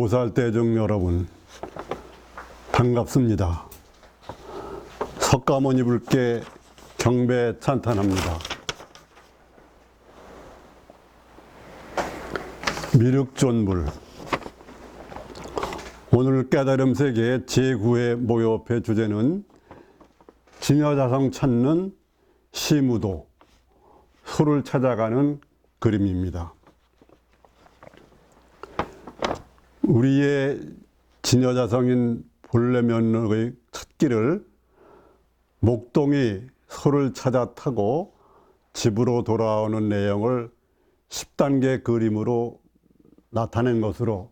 보살대중 여러분, 반갑습니다. 석가모니 불께 경배 찬탄합니다. 미륵존불. 오늘 깨달음 세계 제9회 모욕회 주제는 진여자성 찾는 시무도, 소를 찾아가는 그림입니다. 우리의 진여자성인 본래 면목의 찾기를 목동이 소를 찾아 타고 집으로 돌아오는 내용을 10단계 그림으로 나타낸 것으로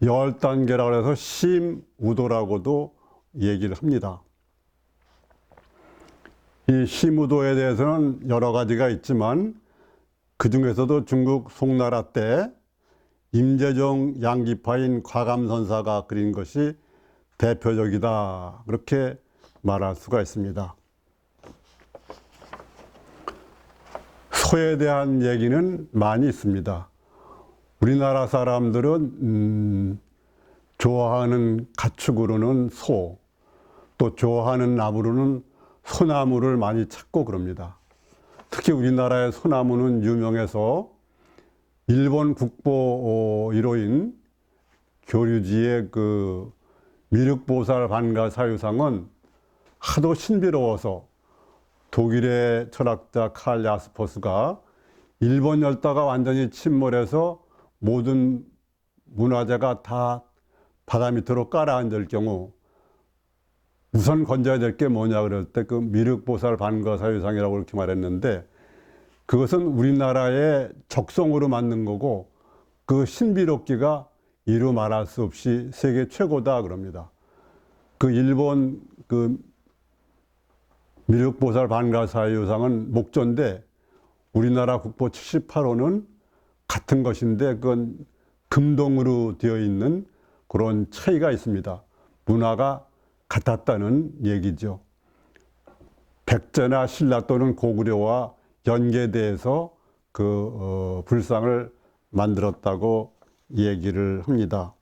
10단계라고 해서 심우도라고도 얘기를 합니다. 이 심우도에 대해서는 여러 가지가 있지만 그 중에서도 중국 송나라 때 임재종 양기파인 과감선사가 그린 것이 대표적이다, 그렇게 말할 수가 있습니다. 소에 대한 얘기는 많이 있습니다. 우리나라 사람들은 좋아하는 가축으로는 소, 또 좋아하는 나무로는 소나무를 많이 찾고 그럽니다. 특히 우리나라의 소나무는 유명해서 일본 국보 1호인 교류지의 그 미륵보살 반가 사유상은 하도 신비로워서 독일의 철학자 칼 야스퍼스가 일본 열도가 완전히 침몰해서 모든 문화재가 다 바다 밑으로 깔아앉을 경우 우선 건져야 될 게 뭐냐 그럴 때 그 미륵보살 반가 사유상이라고 그렇게 말했는데, 그것은 우리나라의 적성으로 만든 거고 그 신비롭기가 이루 말할 수 없이 세계 최고다 그럽니다. 그 일본 그 미륵보살 반가사유상은 목조인데 우리나라 국보 78호는 같은 것인데 그건 금동으로 되어 있는 그런 차이가 있습니다. 문화가 같았다는 얘기죠. 백제나 신라 또는 고구려와 연계돼서 그 불상을 만들었다고 얘기를 합니다.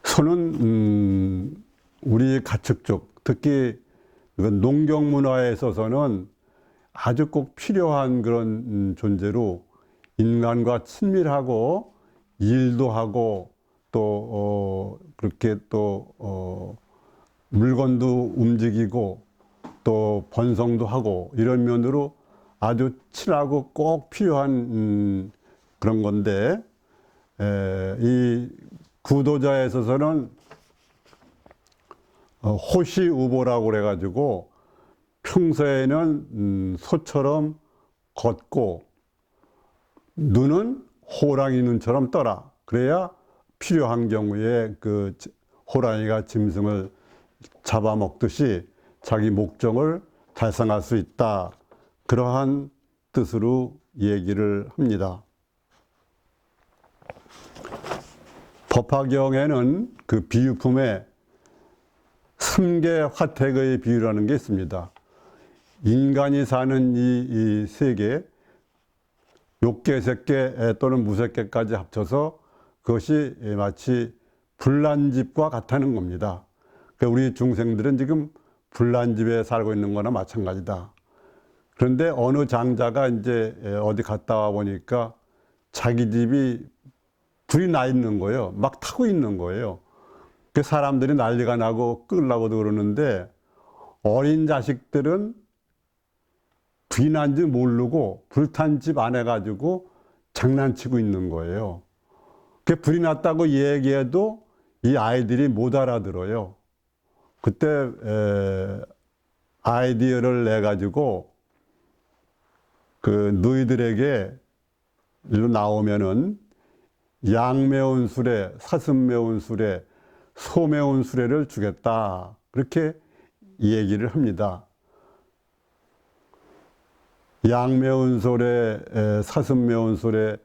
소는 우리 가축족, 특히 농경 문화에 있어서는 아주 꼭 필요한 그런 존재로 인간과 친밀하고 일도 하고 또 그렇게 또 물건도 움직이고 또 번성도 하고 이런 면으로 아주 친하고 꼭 필요한 그런 건데, 이 구도자에 있어서는 호시우보라고 그래가지고 평소에는 소처럼 걷고 눈은 호랑이 눈처럼 떠라. 그래야 필요한 경우에 그 호랑이가 짐승을 잡아먹듯이 자기 목적을 달성할 수 있다, 그러한 뜻으로 얘기를 합니다. 법화경에는 그 비유품에 3개 화택의 비유라는 게 있습니다. 인간이 사는 이 세계, 욕계, 색계 또는 무색계까지 합쳐서 그것이 마치 불난집과 같다는 겁니다. 그러니까 우리 중생들은 지금 불난집에 살고 있는 거나 마찬가지다. 그런데 어느 장자가 이제 어디 갔다 와 보니까 자기 집이 불이 나 있는 거예요. 막 타고 있는 거예요. 그 사람들이 난리가 나고 끌라고도 그러는데 어린 자식들은 불이 난지 모르고 불탄 집 안에 가지고 장난치고 있는 거예요. 그 불이 났다고 얘기해도 이 아이들이 못 알아들어요. 그때 아이디어를 내 가지고 그 너희들에게 일로 나오면은 양 매운 수레, 사슴 매운 수레, 소 매운 수레를 주겠다, 그렇게 얘기를 합니다. 양 매운 수레, 사슴 매운 수레,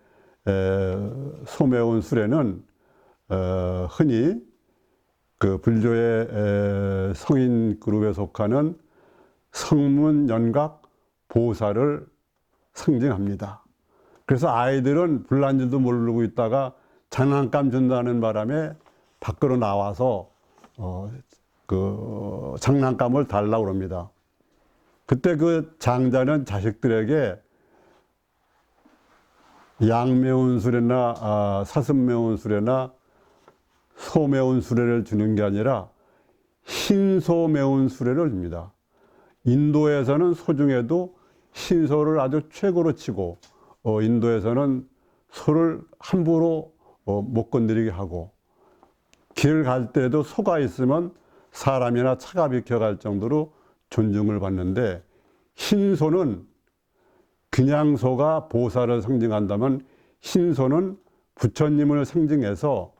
소 매운 수레는 흔히 그 불교의 성인 그룹에 속하는 성문 연각 보살을 상징합니다. 그래서 아이들은 불난 줄도 모르고 있다가 장난감 준다는 바람에 밖으로 나와서 그 장난감을 달라고 그럽니다. 그때 그 장자는 자식들에게 양 매운 수레나 사슴 매운 수레나 소 매운 수레를 주는 게 아니라 흰소 매운 수레를 줍니다. 인도에서는 소 중에도 흰소를 아주 최고로 치고 인도에서는 소를 함부로 못 건드리게 하고 길을 갈 때도 소가 있으면 사람이나 차가 비켜갈 정도로 존중을 받는데 흰소는 그냥 소가 보살을 상징한다면 흰소는 부처님을 상징해서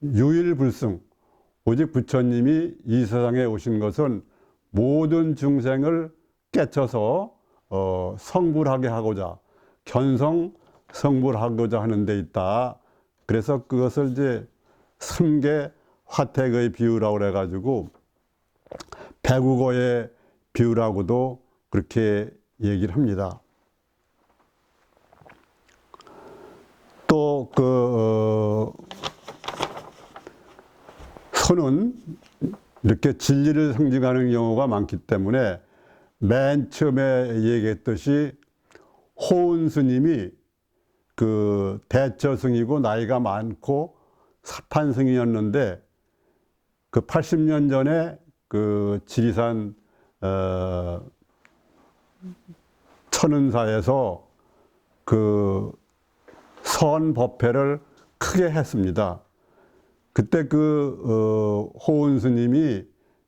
유일불승 오직 부처님이 이 세상에 오신 것은 모든 중생을 깨쳐서 성불하게 하고자 견성 성불하고자 하는 데 있다. 그래서 그것을 이제 삼계 화택의 비유라고 그래가지고 배국어의 비유라고도 그렇게 얘기를 합니다. 또 소는 이렇게 진리를 상징하는 경우가 많기 때문에 맨 처음에 얘기했듯이 호은 스님이 그 대처승이고 나이가 많고 사판승이었는데 그 80년 전에 그 지리산 천은사에서 그 선법회를 크게 했습니다. 그때 그 호은 스님이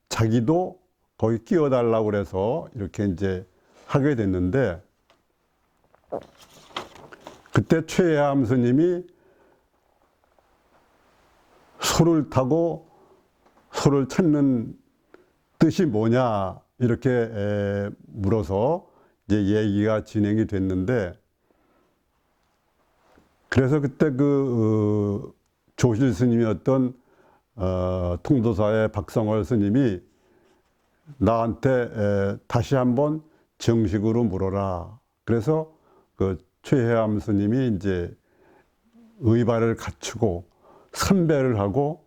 자기도 거기 끼워달라고 그래서 이렇게 이제 하게 됐는데 그때 최해암 스님이 소를 타고 소를 찾는 뜻이 뭐냐 이렇게 물어서 이제 얘기가 진행이 됐는데 그래서 그때 그 조실 스님이었던 통도사의 박성월 스님이 나한테 다시 한번 정식으로 물어라. 그래서 그 최해암 스님이 이제 의발을 갖추고 선배를 하고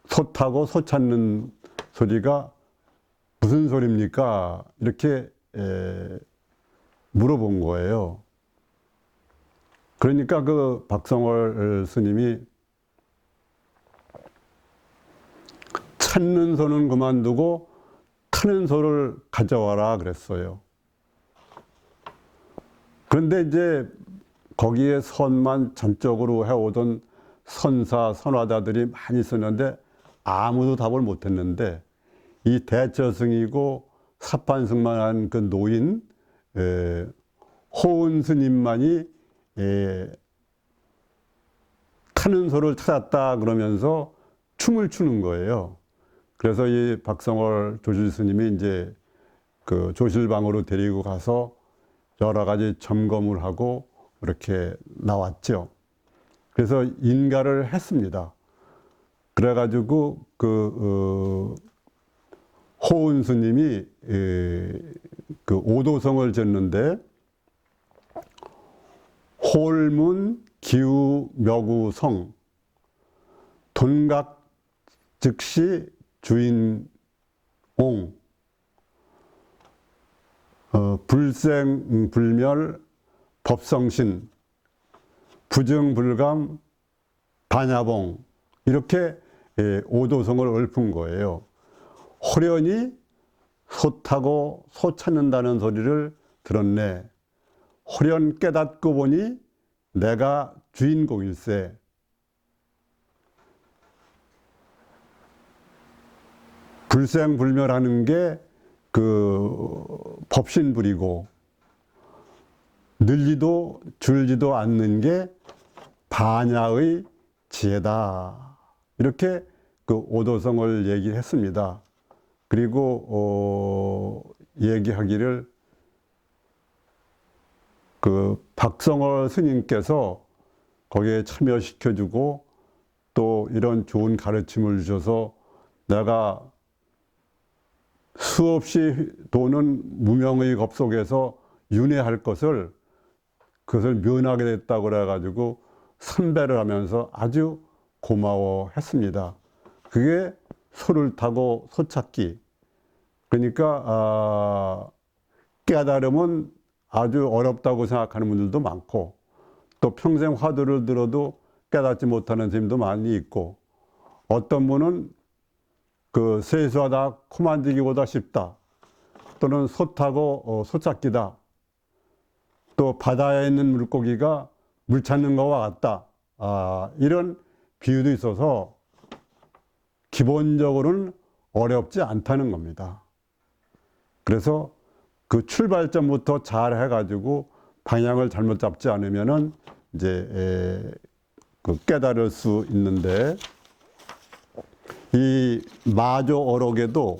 소 타고 소 찾는 소리가 무슨 소리입니까? 이렇게 물어본 거예요. 그러니까 그 박성월 스님이 찾는 소는 그만두고 타는 소를 가져와라 그랬어요. 그런데 이제 거기에 선만 전적으로 해오던 선사, 선화자들이 많이 있었는데 아무도 답을 못했는데 이 대처승이고 사판승만 한 그 노인 호은 스님만이 타는 소를 찾았다 그러면서 춤을 추는 거예요. 그래서 이 박성월 조실 스님이 이제 그 조실방으로 데리고 가서 여러 가지 점검을 하고 이렇게 나왔죠. 그래서 인가를 했습니다. 그래가지고 그 호은 스님이 그 오도성을 졌는데 홀문 기우 묘구성 돈각 즉시 주인옹 불생불멸 법성신 부정불감 반야봉 이렇게 오도성을 읊은 거예요. 호련히 소 타고 소 찾는다는 소리를 들었네. 호련 깨닫고 보니 내가 주인공일세. 불생불멸하는 게 그 법신불이고 늘지도 줄지도 않는 게 반야의 지혜다. 이렇게 그 오도성을 얘기했습니다. 그리고 얘기하기를 그 박성월 스님께서 거기에 참여시켜주고 또 이런 좋은 가르침을 주셔서 내가 수없이 도는 무명의 겁 속에서 윤회할 것을 그것을 면하게 됐다고 그래가지고 선배를 하면서 아주 고마워했습니다. 그게 소를 타고 소찾기. 그러니까 깨달음은 아주 어렵다고 생각하는 분들도 많고, 또 평생 화두를 들어도 깨닫지 못하는 스님도 많이 있고, 어떤 분은 그 세수하다 코 만지기보다 쉽다, 또는 소 타고 소 찾기다, 또 바다에 있는 물고기가 물 찾는 것과 같다, 이런 비유도 있어서 기본적으로는 어렵지 않다는 겁니다. 그래서 그 출발점부터 잘 해가지고 방향을 잘못 잡지 않으면은 이제 그 깨달을 수 있는데, 이 마조 어록에도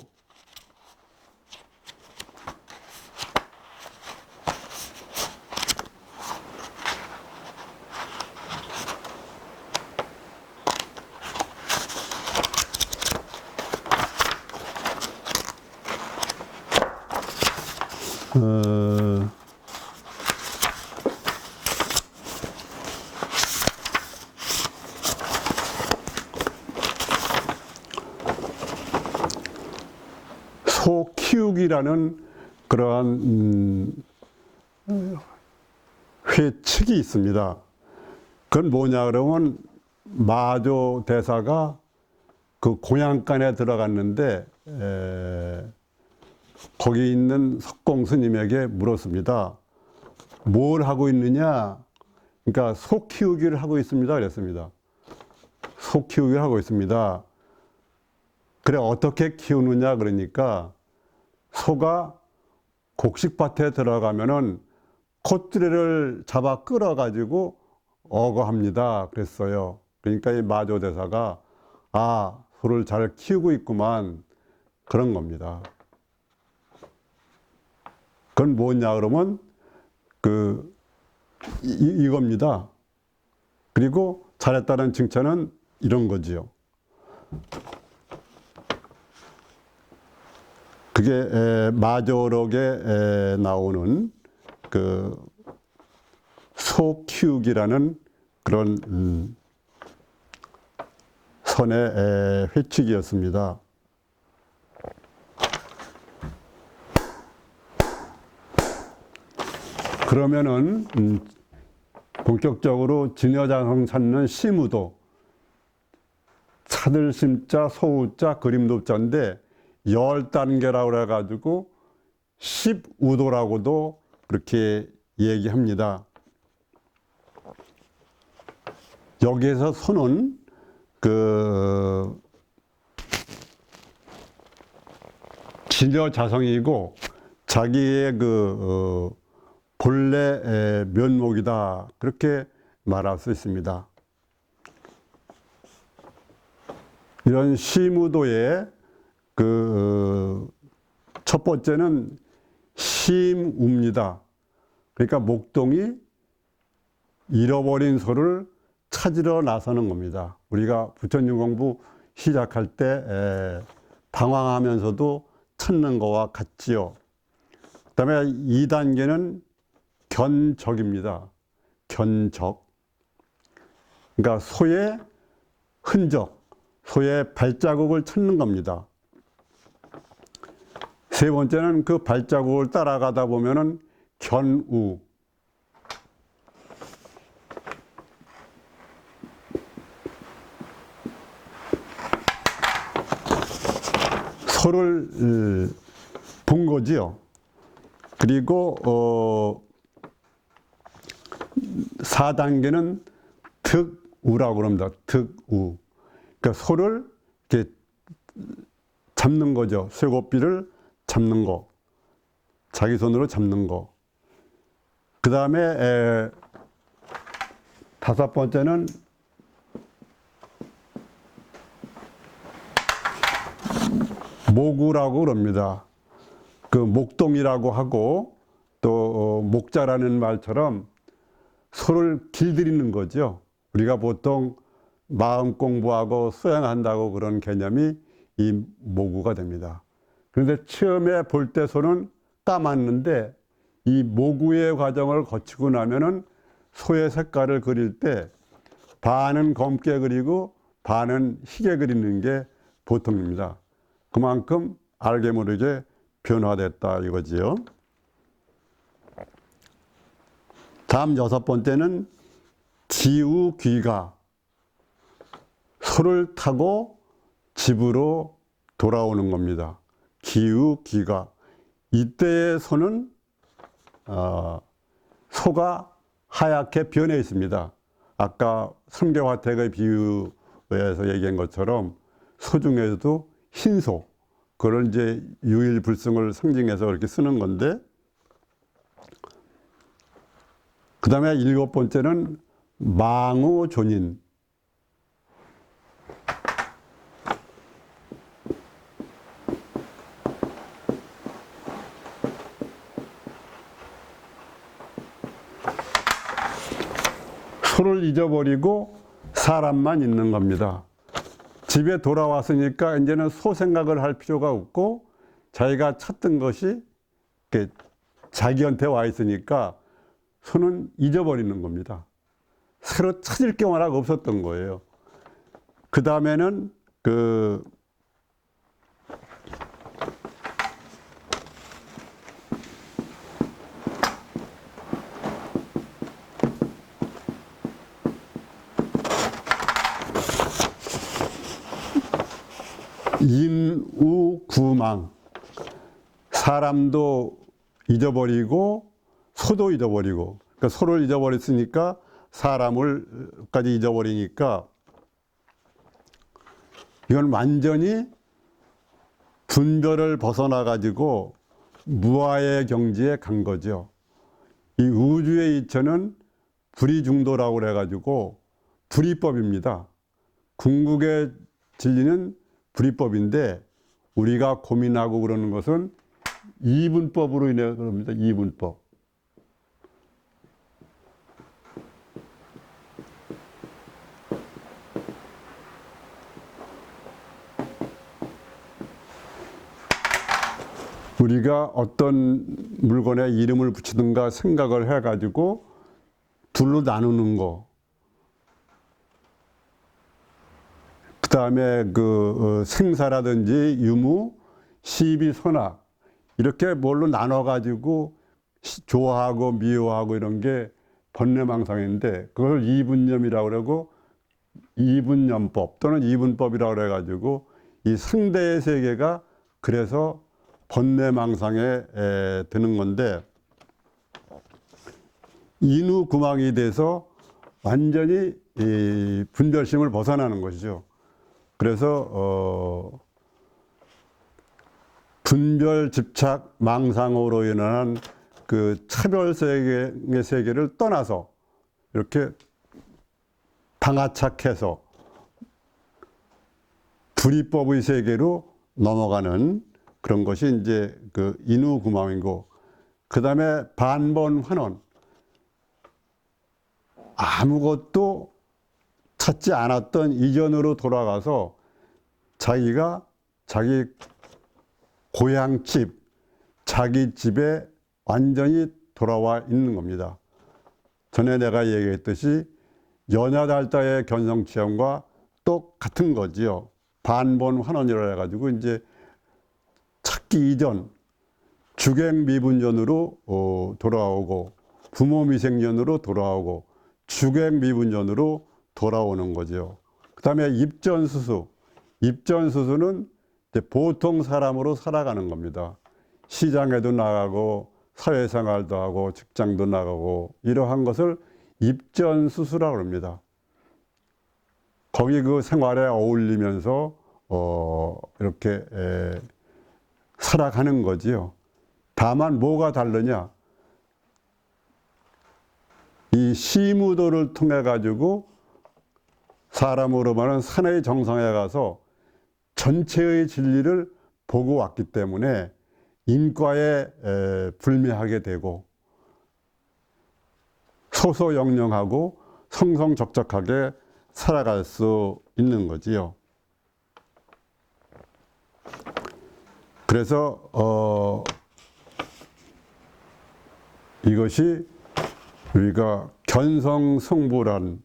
소 키우기라는 그러한 회칙이 있습니다. 그건 뭐냐 그러면, 마조 대사가 그 공양간에 들어갔는데 거기 있는 석공 스님에게 물었습니다. 뭘 하고 있느냐? 그러니까 소 키우기를 하고 있습니다 그랬습니다. 소 키우기를 하고 있습니다. 그래, 어떻게 키우느냐 그러니까, 소가 곡식밭에 들어가면은 콧뚜레를 잡아 끌어가지고 어거합니다 그랬어요. 그러니까 이 마조대사가 소를 잘 키우고 있구만, 그런 겁니다. 그건 뭐냐 그러면 이겁니다. 그리고 잘했다는 칭찬은 이런 거지요. 그게 마조록에 나오는 그 소 키우기라는 그런 선의 회칙이었습니다. 그러면은 본격적으로 진여자성 찾는 심우도, 찾을 심자 소우자 그림도자인데 10단계라고 그래가지고 10우도라고도 그렇게 얘기합니다. 여기에서 소는 그 진여자성이고 자기의 그 본래 면목이다, 그렇게 말할 수 있습니다. 이런 심우도의 그 첫 번째는 심우입니다. 그러니까 목동이 잃어버린 소를 찾으러 나서는 겁니다. 우리가 부처님 공부 시작할 때 방황하면서도 찾는 거와 같지요. 그 다음에 2단계는 견적입니다. 견적. 그러니까 소의 흔적, 소의 발자국을 찾는 겁니다. 세 번째는 그 발자국을 따라가다 보면은 견우. 소를 본 거지요. 그리고 4단계는 득우라고 합니다. 득우. 그러니까 소를 이렇게 잡는 거죠. 쇠고삐를 잡는 거. 자기 손으로 잡는 거. 그 다음에 5번째는 모구라고 그럽니다. 그 목동이라고 하고 또 목자라는 말처럼 소를 길들이는 거죠. 우리가 보통 마음 공부하고 수행한다고 그런 개념이 이 모구가 됩니다. 그런데 처음에 볼 때 소는 까맣는데 이 모구의 과정을 거치고 나면은 소의 색깔을 그릴 때 반은 검게 그리고 반은 희게 그리는 게 보통입니다. 그만큼 알게 모르게 변화됐다 이거지요. 다음 6번째는 기우귀가, 소를 타고 집으로 돌아오는 겁니다. 기우귀가. 이때의 소는 소가 하얗게 변해 있습니다. 아까 성게화택의 비유에서 얘기한 것처럼 소 중에서도 흰소, 그걸 이제 유일불승을 상징해서 이렇게 쓰는 건데, 그 다음에 7번째는 망우존인. 소를 잊어버리고 사람만 있는 겁니다. 집에 돌아왔으니까 이제는 소 생각을 할 필요가 없고 자기가 찾던 것이 자기한테 와 있으니까 소는 잊어버리는 겁니다. 새로 찾을 게 워낙 없었던 거예요. 그 다음에는 인우구망. 사람도 잊어버리고 소도 잊어버리고, 그러니까 소를 잊어버렸으니까 사람을까지 잊어버리니까 이건 완전히 분별을 벗어나 가지고 무아의 경지에 간 거죠. 이 우주의 이체는 불이중도라고 그래 가지고 불이법입니다. 궁극의 진리는 불이법인데 우리가 고민하고 그러는 것은 이분법으로 인해 그럽니다. 이분법. 우리가 어떤 물건에 이름을 붙이든가 생각을 해가지고 둘로 나누는 거. 그 다음에 생사라든지 유무, 시비, 선악. 이렇게 뭘로 나눠가지고 좋아하고 미워하고 이런 게 번뇌망상인데 그걸 이분념이라고 그러고 이분념법 또는 이분법이라고 그래가지고 이 상대의 세계가 그래서 번뇌망상에 드는 건데 인우구망이 돼서 완전히 이 분별심을 벗어나는 것이죠. 그래서 분별 집착 망상으로 인한 그 차별 세계의 세계를 떠나서 이렇게 방아착해서 불이법의 세계로 넘어가는 그런 것이 이제 그 인우구망이고, 그 다음에 반번환원. 아무것도 찾지 않았던 이전으로 돌아가서 자기가 자기 고향집, 자기 집에 완전히 돌아와 있는 겁니다. 전에 내가 얘기했듯이 연야달다의 견성체험과 똑같은 거지요. 반번환원이라 해가지고 이제 찾기 이전 주객미분전으로 돌아오고 부모미생전으로 돌아오고 주객미분전으로 돌아오는 거죠. 그 다음에 입전수수. 입전수수는 보통 사람으로 살아가는 겁니다. 시장에도 나가고 사회생활도 하고 직장도 나가고 이러한 것을 입전수수라고 합니다. 거기 그 생활에 어울리면서 이렇게 살아가는 거지요. 다만 뭐가 다르냐? 이 시무도를 통해 가지고 사람으로 말하는 산의 정상에 가서 전체의 진리를 보고 왔기 때문에 인과에 불매하게 되고 소소영령하고 성성적적하게 살아갈 수 있는 거지요. 그래서 이것이 우리가 견성성불한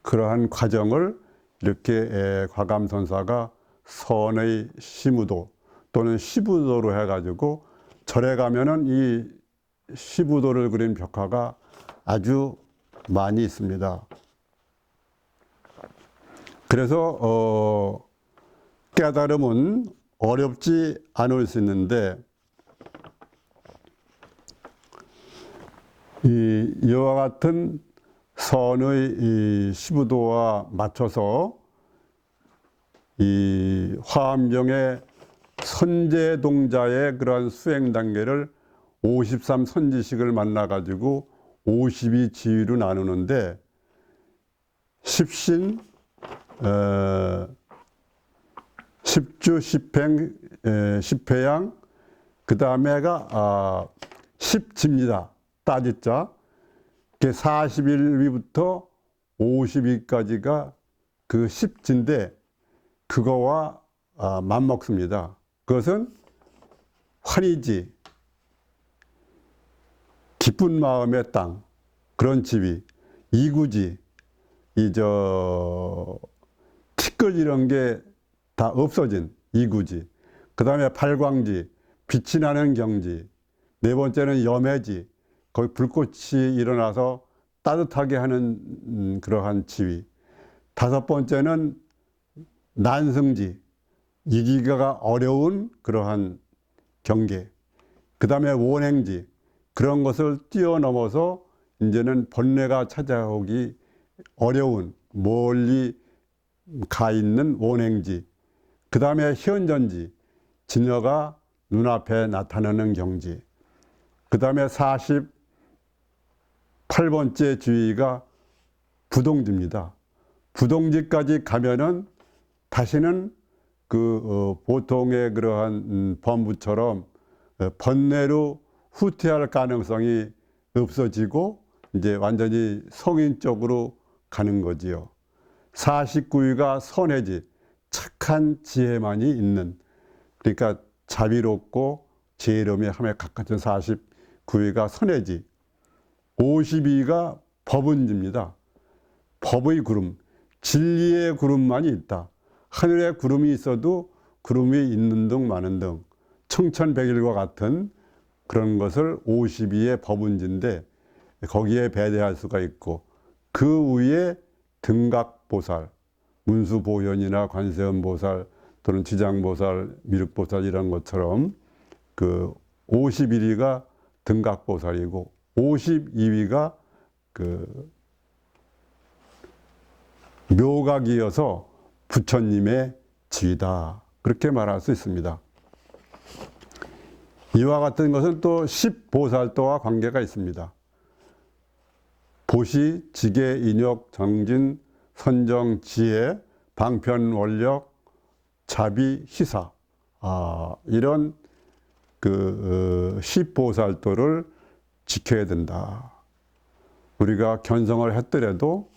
그러한 과정을 이렇게 과감선사가 선의 시무도 또는 시부도로 해가지고 절에 가면은 이 시부도를 그린 벽화가 아주 많이 있습니다. 그래서 깨달음은 어렵지 않을 수 있는데 이와 같은 선의 이 시부도와 맞춰서 이 화엄경의 선제동자의 그러한 수행 단계를 53선지식을 만나가지고 52지위로 나누는데 십신, 십주, 십행, 십회양, 그 다음에가 십지입니다. 따지자. 41위부터 52까지가 그 십지인데 그거와 맞먹습니다. 그것은 환희지, 기쁜 마음의 땅, 그런 지위, 이구지, 티끌 이런 게 다 없어진 이구지, 그 다음에 발광지, 빛이 나는 경지, 네 번째는 염해지, 거기 불꽃이 일어나서 따뜻하게 하는 그러한 지위, 다섯 번째는 난승지, 이기가 어려운 그러한 경계, 그 다음에 원행지, 그런 것을 뛰어넘어서 이제는 번뇌가 찾아오기 어려운 멀리 가 있는 원행지, 그 다음에 현전지, 진여가 눈앞에 나타나는 경지, 그 다음에 48번째 주의가 부동지입니다. 부동지까지 가면은 다시는 보통의 그러한 범부처럼 번뇌로 후퇴할 가능성이 없어지고 이제 완전히 성인 쪽으로 가는 거지요. 49위가 선해지, 착한 지혜만이 있는, 그러니까 자비롭고 지혜로움에 함에 가까운 49위가 선해지, 52위가 법은지입니다. 법의 구름, 진리의 구름만이 있다. 하늘에 구름이 있어도 구름이 있는 등 많은 등 청천백일과 같은 그런 것을 52의 법은지인데 거기에 배대할 수가 있고, 그 위에 등각보살, 문수보현이나 관세음보살 또는 지장보살, 미륵보살 이런 것처럼 그 51위가 등각보살이고 52위가 그 묘각이어서 부처님의 지위다, 그렇게 말할 수 있습니다. 이와 같은 것은 또 10보살도와 관계가 있습니다. 보시, 지계, 인욕, 정진, 선정, 지혜, 방편, 원력, 자비, 희사, 이런 그 10보살도를 지켜야 된다. 우리가 견성을 했더라도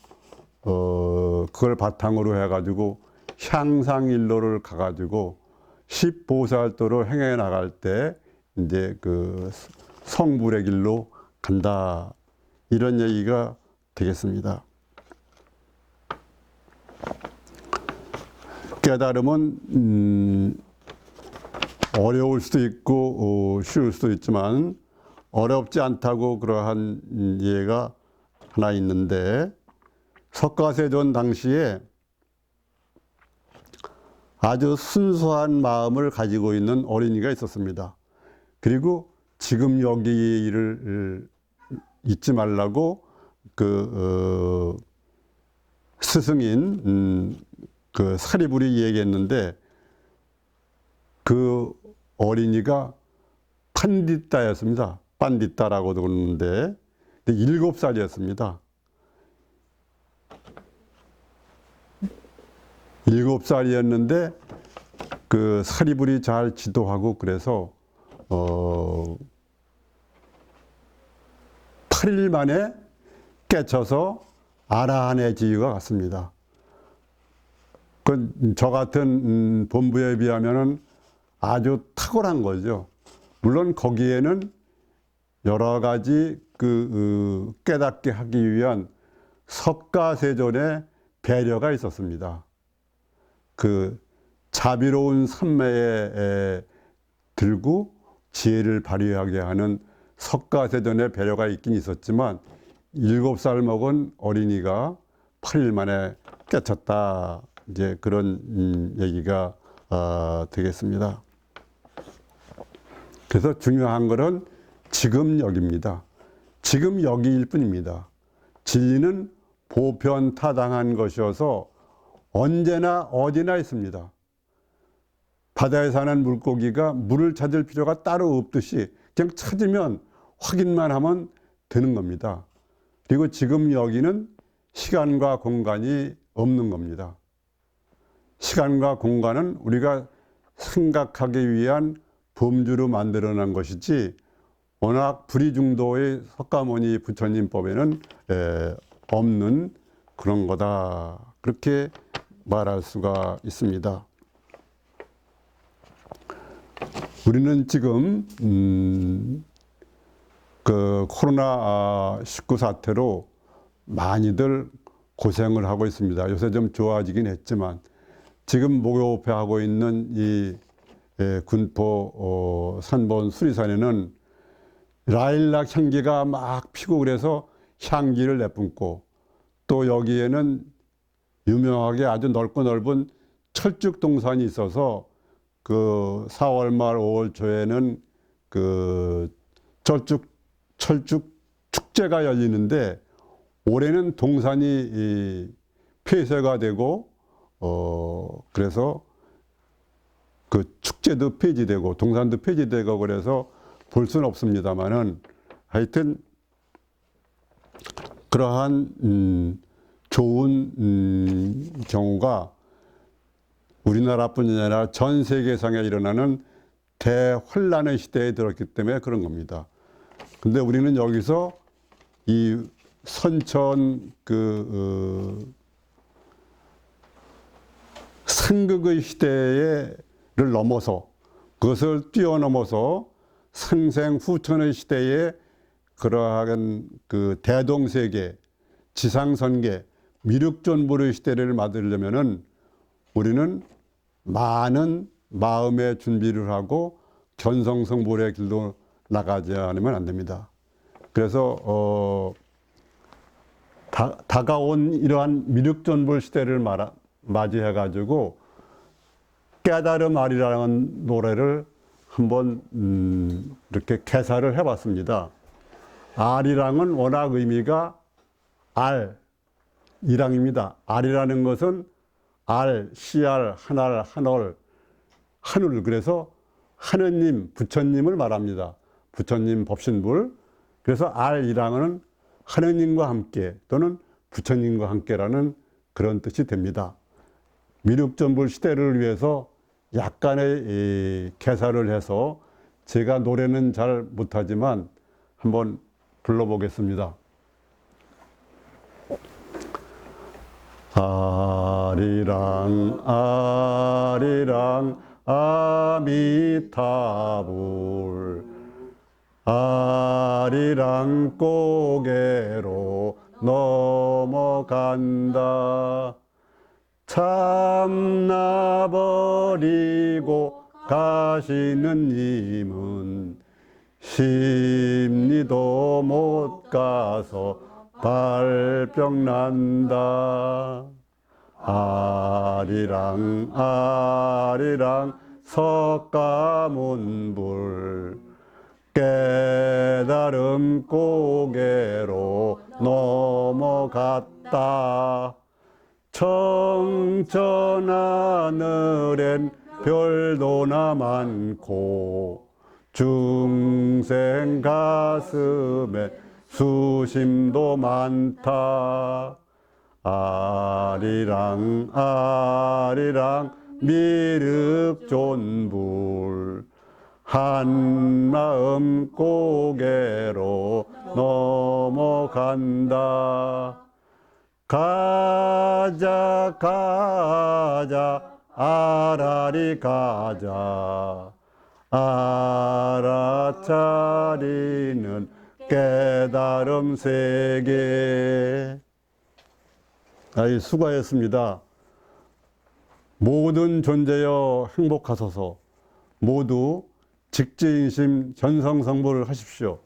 그걸 바탕으로 해가지고 향상일로를 가가지고 10보살도로 행해 나갈 때 이제 그 성불의 길로 간다, 이런 얘기가 되겠습니다. 깨달음은 어려울 수도 있고 쉬울 수도 있지만 어렵지 않다고 그러한 예가 하나 있는데, 석가세존 당시에 아주 순수한 마음을 가지고 있는 어린이가 있었습니다. 그리고 지금 여기를 잊지 말라고 그 스승인 그 사리불이 얘기했는데, 그 어린이가 판디따였습니다. 판디따라고도 그러는데 7살이었습니다. 7살이었는데 그 사리불이 잘 지도하고 그래서 8일 만에 깨쳐서 아라한의 지위가 갔습니다. 저 같은 본부에 비하면은 아주 탁월한 거죠. 물론 거기에는 여러 가지 깨닫게 하기 위한 석가세존의 배려가 있었습니다. 그 자비로운 선매에 들고 지혜를 발휘하게 하는 석가세존의 배려가 있긴 있었지만 7살 먹은 어린이가 8일 만에 깨쳤다. 이제 그런 얘기가 되겠습니다. 그래서 중요한 것은 지금 여기입니다. 지금 여기일 뿐입니다. 진리는 보편타당한 것이어서 언제나 어디나 있습니다. 바다에 사는 물고기가 물을 찾을 필요가 따로 없듯이 그냥 찾으면 확인만 하면 되는 겁니다. 그리고 지금 여기는 시간과 공간이 없는 겁니다. 시간과 공간은 우리가 생각하기 위한 범주로 만들어낸 것이지 워낙 불이중도의 석가모니 부처님법에는 없는 그런 거다. 그렇게 말할 수가 있습니다. 우리는 지금 그 코로나19 사태로 많이들 고생을 하고 있습니다. 요새 좀 좋아지긴 했지만 지금 목욕하고 있는 이 군포 산본 수리산에는 라일락 향기가 막 피고 그래서 향기를 내뿜고 또 여기에는 유명하게 아주 넓고 넓은 철쭉 동산이 있어서 그 4월 말 5월 초에는 그 철쭉 축제가 열리는데 올해는 동산이 폐쇄가 되고 그래서 그 축제도 폐지되고 동산도 폐지되고 그래서 볼 수는 없습니다만은 하여튼 그러한 좋은 경우가 우리나라뿐 아니라 전 세계상에 일어나는 대혼란의 시대에 들었기 때문에 그런 겁니다. 근데 우리는 여기서 이 선천 상극의 시대를 넘어서 그것을 뛰어넘어서 생생후천의 시대에 그러한 그 대동세계, 지상선계, 미륵존불의 시대를 만들려면은 우리는 많은 마음의 준비를 하고 견성성불의 길로 나가지 않으면 안 됩니다. 그래서 다가온 이러한 미륵존불 시대를 맞이해 가지고 깨달음 아리라는 노래를 한번 이렇게 개사를 해봤습니다. 아리랑은 워낙 의미가 이랑입니다. 알이라는 것은 씨알, 한알, 한올, 한울. 그래서 하느님, 부처님을 말합니다. 부처님 법신불. 그래서 이랑은 하느님과 함께 또는 부처님과 함께라는 그런 뜻이 됩니다. 미륵존불 시대를 위해서 약간의 개사를 해서 제가 노래는 잘 못하지만 한번 불러보겠습니다. 아리랑 아리랑 아미타불 아리랑 고개로 넘어간다. 참나버리고 가시는 님은 심리도 못 가서 발병 난다. 아리랑 아리랑 석가문불 깨달음 고개로 넘어갔다. 청천하늘엔 별도나 많고 중생 가슴에 수심도 많다. 아리랑 아리랑 미륵존불 한마음 고개로 넘어간다. 가자 가자 아라리 가자 알아차리는 깨달음 세계. 아이 수고하셨습니다. 모든 존재여 행복하소서. 모두 직지인심 전성성불을 하십시오.